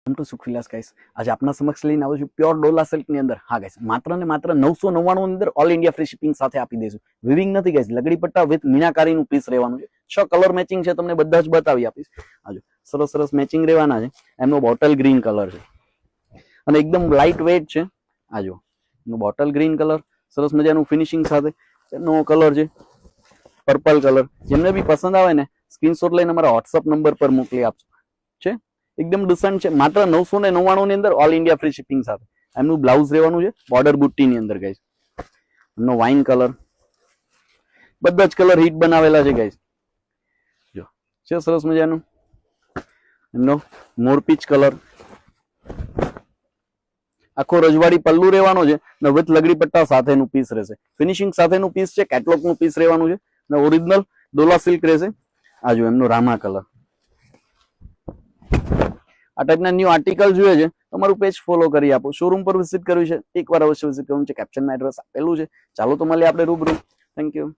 Two સુખવિલાસ guys, આજે આપના સમક્ષ લઈને આવું છું પ્યોર ડોલા સિલ્ક ની અંદર. હા ગાઈસ, માત્ર ને માત્ર 999 ની અંદર ઓલ ઇન્ડિયા ફ્રી શિપિંગ સાથે આપી દઈશું. વિવિંગ નથી ગાઈસ, લગડી પટ્ટા વિથ મીનાકારીનું પીસ રહેવાનું છે. 6 કલર મેચિંગ છે, તમને બધા જ બતાવી આપીશ. આજો સરસ સરસ મેચિંગ રહેવાના છે. એમનો બોટલ ગ્રીન કલર છે અને એકદમ લાઇટ વેઇટ છે. આજો એનો બોટલ ગ્રીન કલર સરસ મજાનું ફિનિશિંગ સાથે. એનો કલર છે પર્પલ કલર. જેમને બી પસંદ આવે ને સ્ક્રીનશોટ લઈને અમારા વોટ્સઅપ નંબર પર મોકલી આપજો. છે એકદમ ડિસન્ટ છે, માત્ર 999 ની અંદર ઓલ ઇન્ડિયા ફ્રી શિપિંગ સાથે. એમનું બ્લાઉઝ રહેવાનું છે બોર્ડર બુટ્ટી ની અંદર ગાઈસ. એમનો વાઇન કલર, બધા જ કલર હિટ બનાવેલા છે ગાઈસ. જો છે સરસ મજાનું. એમનો મોરપીચ કલર, આખો રજવાડી પલ્લુ રહેવાનો છે ને વિથ લગડી પટ્ટા સાથેનું પીસ રહેશે. ફિનિશિંગ સાથેનું પીસ છે, કેટલોગ નું પીસ રહેવાનું છે ને ઓરિજિનલ ડોલા સિલ્ક રહેશે. આજો એમનો રામા કલર. આ ટાઈપના ન્યૂ આર્ટિકલ જોઈએ છે, તમારું પેજ ફોલો કરી આપો. શોરૂમ પર વિઝિટ કરવી છે, એકવાર અવશ્ય વિઝિટ કરવું છે. કેપ્શનમાં એડ્રેસ આપેલું છે. ચાલો તો મળીએ આપણે રૂબરૂ. Thank you.